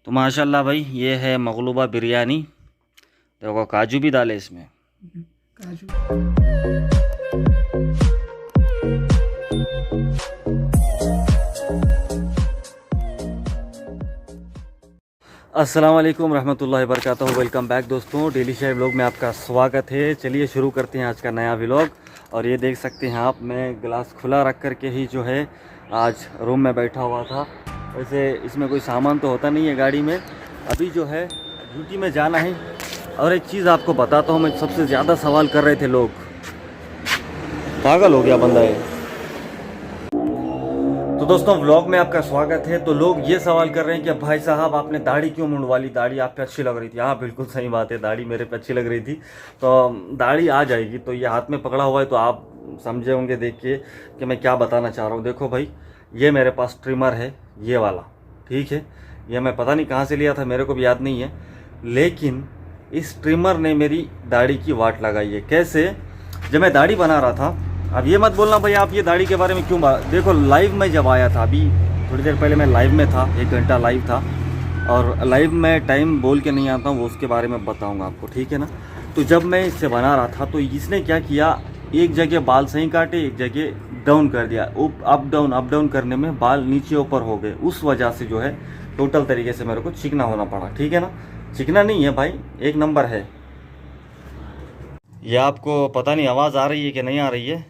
तो माशाल्लाह भाई ये है मगलूबा बिरयानी। देखो काजू भी डाले इसमें। काजू। अस्सलाम वालेकुम रहमतुल्लाहि व बरकातहू। वेलकम बैक दोस्तों, डेली शेयर व्लॉग में आपका स्वागत है। चलिए शुरू करते हैं आज का नया व्लॉग। और ये देख सकते हैं आप, मैं गिलास खुला रख कर के ही जो है आज रूम में बैठा हुआ था। वैसे इसमें कोई सामान तो होता नहीं है गाड़ी में। अभी जो है ड्यूटी में जाना है। और एक चीज़ आपको बताता हूँ, मैं सबसे ज़्यादा सवाल कर रहे थे लोग, पागल हो गया बंदा है। तो दोस्तों व्लॉग में आपका स्वागत है। तो लोग ये सवाल कर रहे हैं कि भाई साहब आपने दाढ़ी क्यों मुंडवा ली, दाढ़ी आप पे अच्छी लग रही थी। हाँ बिल्कुल सही बात है, दाढ़ी मेरे पे अच्छी लग रही थी। तो दाढ़ी आ जाएगी। तो ये हाथ में पकड़ा हुआ है तो आप समझे होंगे देख के कि मैं क्या बताना चाह रहा हूँ। देखो भाई, ये मेरे पास ट्रिमर है, ये वाला, ठीक है। ये मैं पता नहीं कहाँ से लिया था, मेरे को भी याद नहीं है। लेकिन इस ट्रिमर ने मेरी दाढ़ी की वाट लगाई है। कैसे? जब मैं दाढ़ी बना रहा था, अब ये मत बोलना भाई आप ये दाढ़ी के बारे में क्यों देखो लाइव में जब आया था, अभी थोड़ी देर पहले मैं लाइव में था, 1 घंटा लाइव था। और लाइव में टाइम बोल के नहीं आता हूँ, वो उसके बारे में बताऊँगा आपको, ठीक है ना। तो जब मैं इससे बना रहा था तो इसने क्या किया, एक जगह बाल सही काटे, एक जगह डाउन कर दिया। अप डाउन करने में बाल नीचे ऊपर हो गए। उस वजह से जो है टोटल तरीके से मेरे को चिकना होना पड़ा, ठीक है ना। चिकना नहीं है भाई, 1 नंबर है। यह आपको पता नहीं आवाज़ आ रही है कि नहीं आ रही है।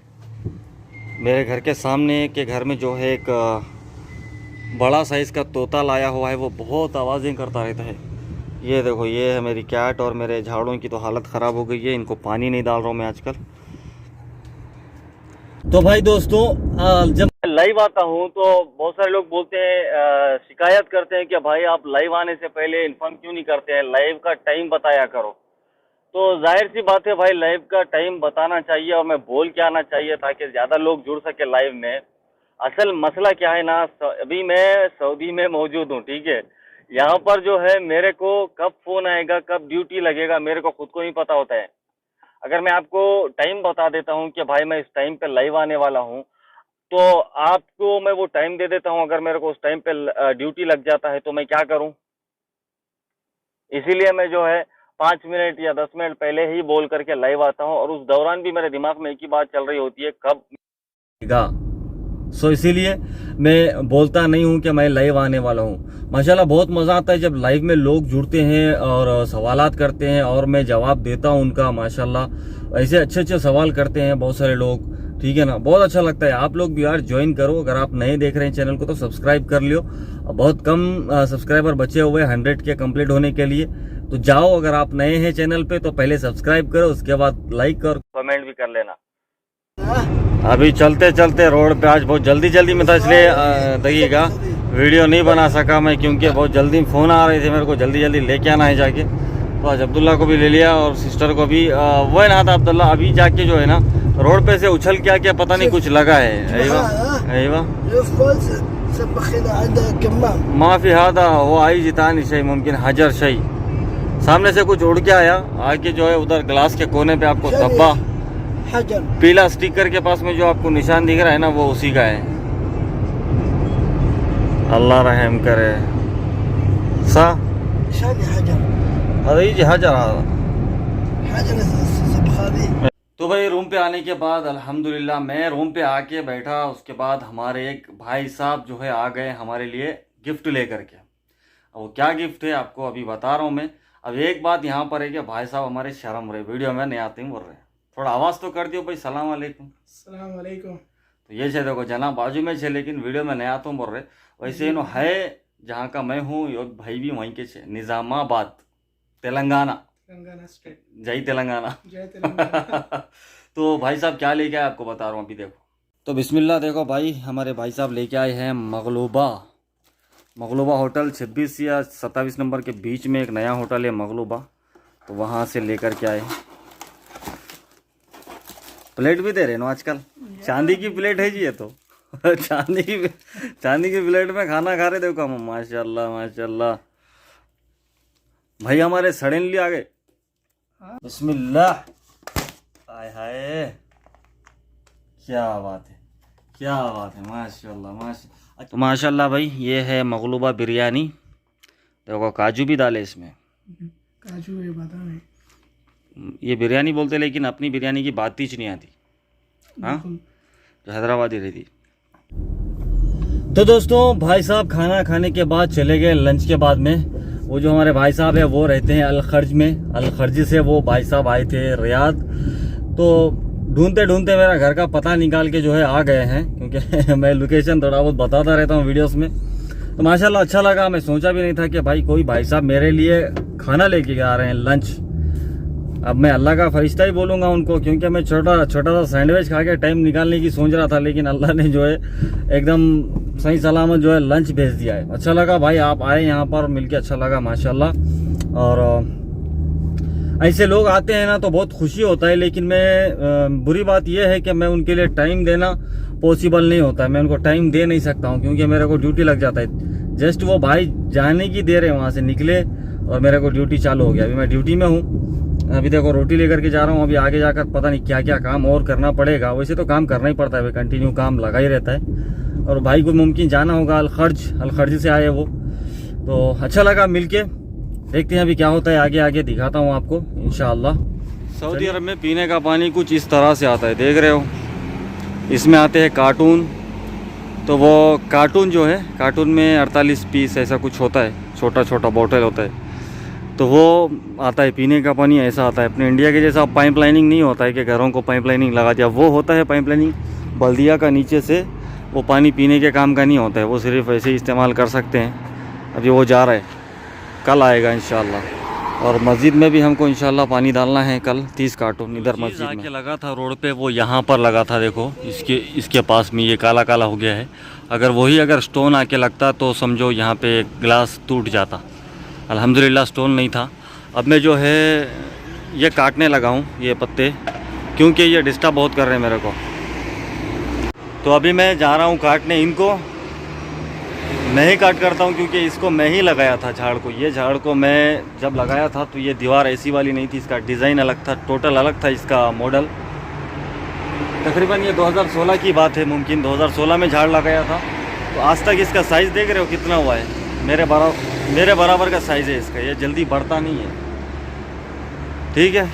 मेरे घर के सामने के घर में जो है एक बड़ा साइज़ का तोता लाया हुआ है, वो बहुत आवाज़ें करता रहता है। ये देखो, ये है मेरी कैट। और मेरे झाड़ों की तो हालत ख़राब हो गई है, इनको पानी नहीं डाल रहा हूँ मैं आजकल। तो भाई दोस्तों, जब मैं लाइव आता हूँ तो बहुत सारे लोग बोलते हैं, शिकायत करते हैं कि भाई आप लाइव आने से पहले इन्फॉर्म क्यों नहीं करते हैं, लाइव का टाइम बताया करो। तो जाहिर सी बात है भाई, लाइव का टाइम बताना चाहिए और मैं बोल के आना चाहिए ताकि ज़्यादा लोग जुड़ सके लाइव में। असल मसला क्या है ना, अभी मैं सऊदी में मौजूद हूँ, ठीक है। यहाँ पर जो है मेरे को कब फ़ोन आएगा, कब ड्यूटी लगेगा, मेरे को खुद को नहीं पता होता है। अगर मैं आपको टाइम बता देता हूँ कि भाई मैं इस टाइम पे लाइव आने वाला हूँ, तो आपको मैं वो टाइम दे देता हूँ। अगर मेरे को उस टाइम पे ड्यूटी लग जाता है तो मैं क्या करूँ? इसीलिए मैं जो है 5 मिनट या 10 मिनट पहले ही बोल करके लाइव आता हूँ। और उस दौरान भी मेरे दिमाग में एक ही बात चल रही होती है, कब इसीलिए मैं बोलता नहीं हूँ कि मैं लाइव आने वाला हूँ। माशाल्लाह बहुत मज़ा आता है जब लाइव में लोग जुड़ते हैं और सवालात करते हैं और मैं जवाब देता हूँ उनका। माशाल्लाह ऐसे अच्छे अच्छे सवाल करते हैं बहुत सारे लोग, ठीक है ना। बहुत अच्छा लगता है। आप लोग भी यार ज्वाइन करो। अगर आप नए देख रहे हैं चैनल को तो सब्सक्राइब कर लियो। बहुत कम सब्सक्राइबर बचे हुए 100 के कंप्लीट होने के लिए। तो जाओ, अगर आप नए हैं चैनल पे तो पहले सब्सक्राइब करो, उसके बाद लाइक और कमेंट भी कर लेना। अभी चलते चलते रोड पे, आज बहुत जल्दी में था, इसलिए देखिएगा वीडियो नहीं बना सका मैं, क्योंकि बहुत जल्दी फ़ोन आ रहे थे मेरे को, जल्दी लेके आना है जाके। तो आज अब्दुल्ला को भी ले लिया और सिस्टर को भी। वो है ना था अब्दुल्ला, अभी जाके जो है ना रोड पे से उछल क्या पता नहीं कुछ लगा है। अयवा माफ़ी हादा वो आई जितानी शई मुमकिन हजर शई। सामने से कुछ उड़ के आया, आके जो है उधर ग्लास के कोने पे आपको धब्बा, पीला स्टिकर के पास में जो आपको निशान दिख रहा है ना, वो उसी का है। अल्लाह रहम करे। सा अरे जी हजर। तो भाई रूम पे आने के बाद अल्हम्दुलिल्लाह मैं रूम पे आके बैठा। उसके बाद हमारे एक भाई साहब जो है आ गए हमारे लिए गिफ्ट लेकर के। अब वो क्या गिफ्ट है आपको अभी बता रहा हूँ मैं। अब एक बात यहाँ पर है कि भाई साहब हमारे शर्म रहे, वीडियो में नहीं आते हैं बोल रहे, थोड़ा आवाज़ तो कर दियो भाई। सलाम वालेकुम। सलाम वालेकुम। तो ये छे देखो जना बाजू में छे, लेकिन वीडियो में नहीं आता हूँ बोल रहे। वैसे इनो है जहाँ का मैं हूँ, योग भाई भी वहीं के छे, निज़ामाबाद तेलंगाना। तेलंगाना स्टेट। जय तेलंगाना। जय तेलंगाना। तो भाई साहब क्या लेके आए आपको बता रहा हूँ अभी देखो। तो बिस्मिल्लाह, देखो भाई हमारे भाई साहब लेके आए हैं मगलूबा होटल 26 या 27 नंबर के बीच में एक नया होटल है मगलूबा, तो वहाँ से लेकर के आए। प्लेट भी दे रहे ना आजकल, चांदी की प्लेट है जी ये तो। चांदी की प्लेट में खाना खा रहे, देखो हम। माशाल्लाह माशाल्लाह। भाई हमारे सडनली आ गए। बिस्मिल्लाह। हाय हाय, क्या बात है, क्या बात है, माशाल्लाह माशाल्लाह। तो माशाल्लाह भाई ये है मगलूबा बिरयानी। देखो काजू भी डाले इसमें। काजू है, बादाम है। ये बिरयानी बोलते लेकिन अपनी बिरयानी की बात ही नहीं आती, हाँ, बिल्कुल। जो हैदराबादी रहती। तो दोस्तों भाई साहब खाना खाने के बाद चले गए लंच के बाद में। वो जो हमारे भाई साहब है वो रहते हैं अलखर्ज में, अलखर्ज से वो भाई साहब आए थे रियाद। तो ढूंढते ढूंढते मेरा घर का पता निकाल के जो है आ गए हैं, क्योंकि मैं लोकेशन थोड़ा बहुत बताता रहता हूँ वीडियोस में। तो माशाल्लाह अच्छा लगा। मैं सोचा भी नहीं था कि भाई कोई भाई साहब मेरे लिए खाना लेके आ रहे हैं लंच। अब मैं अल्लाह का फरिश्ता ही बोलूँगा उनको, क्योंकि मैं छोटा सा सैंडविच खा के टाइम निकालने की सोच रहा था, लेकिन अल्लाह ने जो है एकदम सही सलामत जो है लंच भेज दिया है। अच्छा लगा भाई आप आए यहाँ पर, मिलके अच्छा लगा माशाल्लाह। और ऐसे लोग आते हैं ना तो बहुत खुशी होता है, लेकिन मैं बुरी बात यह है कि मैं उनके लिए टाइम देना पॉसिबल नहीं होता है। मैं उनको टाइम दे नहीं सकता हूँ, क्योंकि मेरे को ड्यूटी लग जाता है। जस्ट वो भाई जाने की देर है, वहाँ से निकले और मेरे को ड्यूटी चालू हो गया। अभी मैं ड्यूटी में हूँ। अभी देखो रोटी लेकर के जा रहा हूँ। अभी आगे जाकर पता नहीं क्या क्या काम और करना पड़ेगा। वैसे तो काम करना ही पड़ता है, कंटिन्यू काम लगा ही रहता है। और भाई को मुमकिन जाना होगा अलखर्ज से आए वो। तो अच्छा लगा मिलके। देखते हैं अभी क्या होता है, आगे आगे दिखाता हूँ आपको इंशाअल्लाह। सऊदी अरब में पीने का पानी कुछ इस तरह से आता है, देख रहे हो। इसमें आते हैं कार्टून। तो वो कार्टून जो है, कार्टून में 48 पीस ऐसा कुछ होता है, छोटा छोटा बॉटल होता है। तो वो आता है पीने का पानी, ऐसा आता है। अपने इंडिया के जैसा पाइप लाइनिंग नहीं होता है कि घरों को पाइप लाइनिंग लगा दिया। वो होता है पाइप लाइनिंग बल्दिया का, नीचे से वो पानी पीने के काम का नहीं होता है, वो सिर्फ ऐसे ही इस्तेमाल कर सकते हैं। अभी वो जा रहा है, कल आएगा इंशाल्लाह। और मस्जिद में भी हमको इंशाल्लाह पानी डालना है कल 30 कार्टून। इधर मस्जिद में लगा था रोड पे, वो यहाँ पर लगा था। देखो इसके पास में ये काला काला हो गया है। अगर स्टोन आके लगता तो समझो यहाँ पे ग्लास टूट जाता। अल्हम्दुलिल्लाह स्टोन नहीं था। अब मैं जो है ये काटने लगा हूँ ये पत्ते, क्योंकि ये डिस्टर्ब बहुत कर रहे हैं मेरे को। तो अभी मैं जा रहा हूँ काटने इनको। मैं ही काट करता हूँ, क्योंकि इसको मैं ही लगाया था झाड़ को। ये झाड़ को मैं जब लगाया था तो ये दीवार ऐसी वाली नहीं थी, इसका डिज़ाइन अलग था, टोटल अलग था इसका मॉडल। तकरीबन ये 2016 की बात है, मुमकिन 2016 में झाड़ लगाया था। तो आज तक इसका साइज़ देख रहे हो कितना हुआ है। मेरे बराबर का साइज़ है इसका, ये जल्दी बढ़ता नहीं है। ठीक है।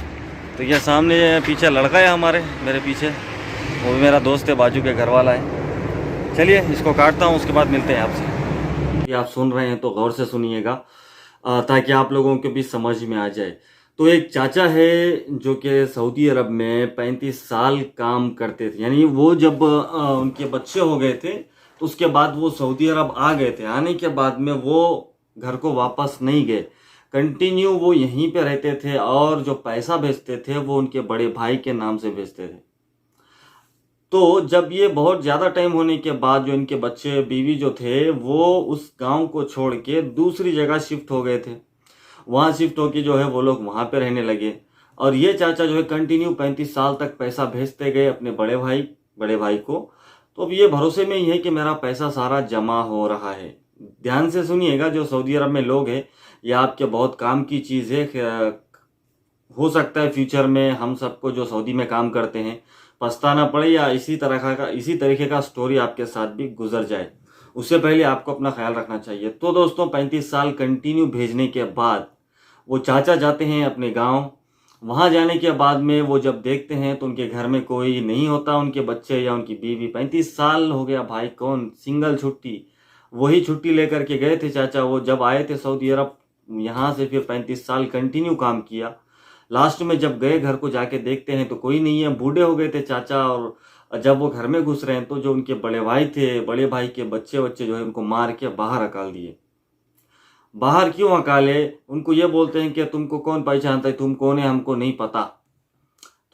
तो ये सामने पीछे लड़का है हमारे, मेरे पीछे, वो भी मेरा दोस्त है, बाजू के घर वाला है। चलिए इसको काटता हूँ, उसके बाद मिलते हैं आपसे। ये आप सुन रहे हैं तो गौर से सुनिएगा, ताकि आप लोगों को भी समझ में आ जाए। तो एक चाचा है जो कि सऊदी अरब में 35 साल काम करते थे। यानी वो जब उनके बच्चे हो गए थे तो उसके बाद वो सऊदी अरब आ गए थे। आने के बाद में वो घर को वापस नहीं गए, कंटिन्यू वो यहीं पे रहते थे। और जो पैसा भेजते थे वो उनके बड़े भाई के नाम से भेजते थे। तो जब ये बहुत ज़्यादा टाइम होने के बाद जो इनके बच्चे बीवी जो थे वो उस गांव को छोड़ के दूसरी जगह शिफ्ट हो गए थे। वहाँ शिफ्ट होके जो है वो लोग वहाँ पे रहने लगे। और ये चाचा जो है कंटिन्यू 35 साल तक पैसा भेजते गए अपने बड़े भाई को। तो अब ये भरोसे में ही है कि मेरा पैसा सारा जमा हो रहा है। ध्यान से सुनिएगा, जो सऊदी अरब में लोग हैं, ये आपके बहुत काम की चीज़ है। हो सकता है फ्यूचर में हम सबको जो सऊदी में काम करते हैं पछताना पड़े, या इसी तरीके का स्टोरी आपके साथ भी गुजर जाए। उससे पहले आपको अपना ख्याल रखना चाहिए। तो दोस्तों 35 साल कंटिन्यू भेजने के बाद वो चाचा जाते हैं अपने गांव। वहां जाने के बाद में वो जब देखते हैं तो उनके घर में कोई नहीं होता, उनके बच्चे या उनकी बीवी। 35 साल हो गया भाई, कौन सिंगल छुट्टी, वही छुट्टी लेकर के गए थे चाचा। वो जब आए थे सऊदी अरब, यहाँ से फिर 35 साल कंटिन्यू काम किया। लास्ट में जब गए घर को जाके देखते हैं तो कोई नहीं है, बूढ़े हो गए थे चाचा। और जब वो घर में घुस रहे हैं तो जो उनके बड़े भाई थे, बड़े भाई के बच्चे जो है उनको मार के बाहर हकाल दिए। बाहर क्यों हकाले? उनको ये बोलते हैं कि तुमको कौन पहचानता है, तुम कौन है, हमको नहीं पता।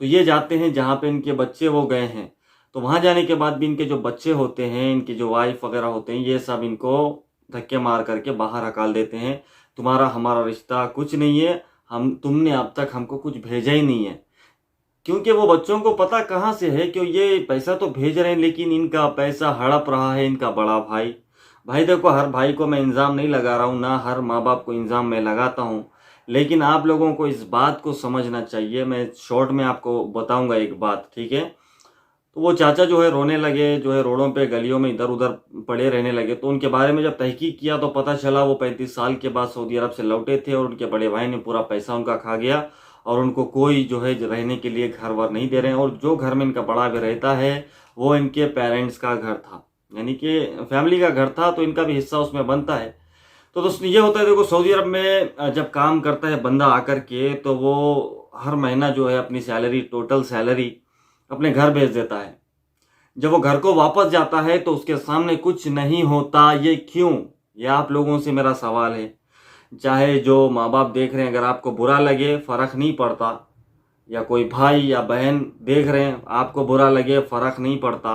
तो ये जाते हैं जहाँ पे इनके बच्चे वो गए हैं। तो वहाँ जाने के बाद भी इनके जो बच्चे होते हैं, इनकी जो वाइफ वगैरह होते हैं, ये सब इनको धक्के मार करके बाहर हकाल देते हैं। तुम्हारा हमारा रिश्ता कुछ नहीं है, तुमने अब तक हमको कुछ भेजा ही नहीं है। क्योंकि वो बच्चों को पता कहाँ से है कि ये पैसा तो भेज रहे हैं, लेकिन इनका पैसा हड़प रहा है इनका बड़ा भाई। भाई देखो, हर भाई को मैं इल्ज़ाम नहीं लगा रहा हूँ, ना हर माँ बाप को इल्ज़ाम मैं लगाता हूँ, लेकिन आप लोगों को इस बात को समझना चाहिए। मैं शॉर्ट में आपको बताऊंगा एक बात, ठीक है? तो वो चाचा जो है रोने लगे, जो है रोडों पे गलियों में इधर उधर पड़े रहने लगे। तो उनके बारे में जब तहकीक किया तो पता चला वो 35 साल के बाद सऊदी अरब से लौटे थे और उनके बड़े भाई ने पूरा पैसा उनका खा गया और उनको कोई जो है रहने के लिए घर वर नहीं दे रहे हैं। और जो घर में इनका बड़ा भी रहता है वो इनके पेरेंट्स का घर था, यानी कि फैमिली का घर था, तो इनका भी हिस्सा उसमें बनता है। तो दोस्तों ये होता है, देखो सऊदी अरब में जब काम करता है बंदा आकर के, तो वो हर महीना जो है अपनी सैलरी, टोटल सैलरी अपने घर भेज देता है। जब वो घर को वापस जाता है तो उसके सामने कुछ नहीं होता। ये क्यों? ये आप लोगों से मेरा सवाल है। चाहे जो माँ बाप देख रहे हैं, अगर आपको बुरा लगे फर्क नहीं पड़ता, या कोई भाई या बहन देख रहे हैं आपको बुरा लगे फर्क नहीं पड़ता,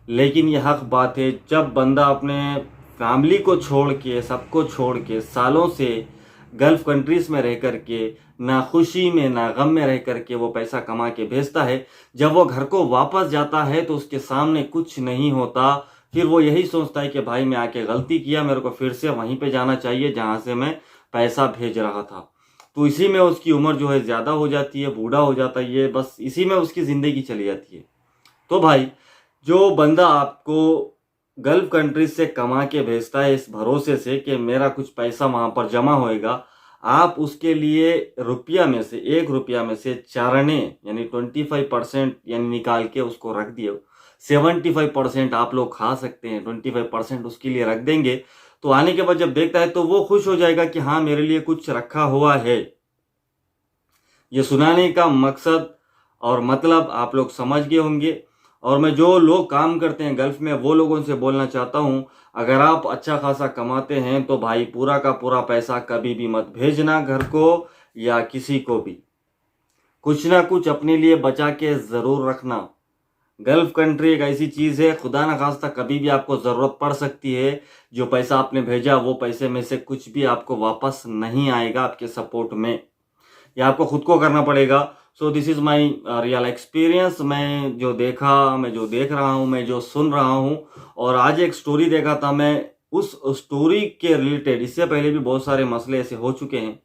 लेकिन ये हक बात है जब बंदा अपने फैमिली को छोड़ के, सबको छोड़ के, सालों से गल्फ कंट्रीज में रह कर के, ना खुशी में ना गम में रह कर के वो पैसा कमा के भेजता है, जब वो घर को वापस जाता है तो उसके सामने कुछ नहीं होता। फिर वो यही सोचता है कि भाई मैं आके गलती किया, मेरे को फिर से वहीं पे जाना चाहिए जहाँ से मैं पैसा भेज रहा था। तो इसी में उसकी उम्र जो है ज़्यादा हो जाती है, बूढ़ा हो जाता है, ये बस इसी में उसकी ज़िंदगी चली जाती है। तो भाई जो बंदा आपको गल्फ कंट्रीज से कमा के भेजता है इस भरोसे से कि मेरा कुछ पैसा वहाँ पर जमा होएगा, आप उसके लिए रुपया में से, 1 रुपया में से चारने यानी 25% यानी निकाल के उसको रख दिए। 75% आप लोग खा सकते हैं, 25% उसके लिए रख देंगे। तो आने के बाद जब देखता है तो वो खुश हो जाएगा कि हाँ मेरे लिए कुछ रखा हुआ है। ये सुनाने का मकसद और मतलब आप लोग समझ गए होंगे। और मैं जो लोग काम करते हैं गल्फ में वो लोगों से बोलना चाहता हूँ, अगर आप अच्छा खासा कमाते हैं तो भाई पूरा का पूरा पैसा कभी भी मत भेजना घर को या किसी को भी। कुछ ना कुछ अपने लिए बचा के ज़रूर रखना। गल्फ कंट्री एक ऐसी चीज़ है, खुदा ना खास्ता कभी भी आपको ज़रूरत पड़ सकती है। जो पैसा आपने भेजा वो पैसे में से कुछ भी आपको वापस नहीं आएगा आपके सपोर्ट में, या आपको खुद को करना पड़ेगा। So this is my real experience. मैं जो देखा, मैं जो देख रहा हूँ, मैं जो सुन रहा हूँ। और आज एक स्टोरी देखा था मैं, उस स्टोरी के रिलेटेड इससे पहले भी बहुत सारे मसले ऐसे हो चुके हैं,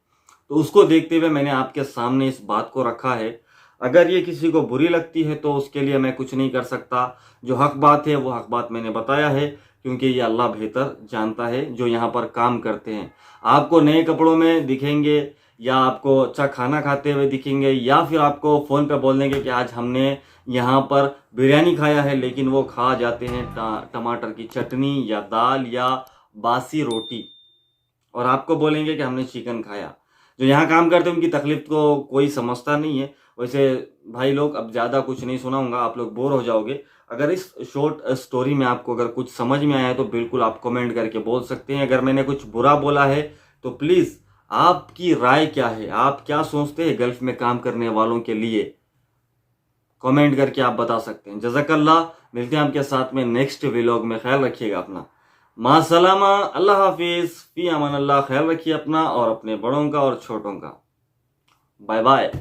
तो उसको देखते हुए मैंने आपके सामने इस बात को रखा है। अगर ये किसी को बुरी लगती है तो उसके लिए मैं कुछ नहीं कर सकता। जो हक बात है वो हक बात मैंने बताया है, क्योंकि ये अल्लाह बेहतर जानता है जो यहाँ पर काम करते हैं। आपको नए कपड़ों में दिखेंगे, या आपको अच्छा खाना खाते हुए दिखेंगे, या फिर आपको फ़ोन पे बोल देंगे कि आज हमने यहाँ पर बिरयानी खाया है, लेकिन वो खा जाते हैं टमाटर की चटनी या दाल या बासी रोटी, और आपको बोलेंगे कि हमने चिकन खाया। जो यहाँ काम करते हैं उनकी तकलीफ को कोई समझता नहीं है। वैसे भाई लोग अब ज़्यादा कुछ नहीं सुनाऊंगा, आप लोग बोर हो जाओगे। अगर इस शॉर्ट स्टोरी में आपको अगर कुछ समझ में आया है तो बिल्कुल आप कमेंट करके बोल सकते हैं। अगर मैंने कुछ बुरा बोला है तो प्लीज़ आपकी राय क्या है, आप क्या सोचते हैं गल्फ में काम करने वालों के लिए, कमेंट करके आप बता सकते हैं। जज़ाकल्लाह। मिलते हैं आपके साथ में नेक्स्ट व्लॉग में। ख्याल रखिएगा अपना। मासलामा, अल्लाह हाफिज़, फी अमान अल्लाह। ख्याल रखिए अपना और अपने बड़ों का और छोटों का। Bye bye.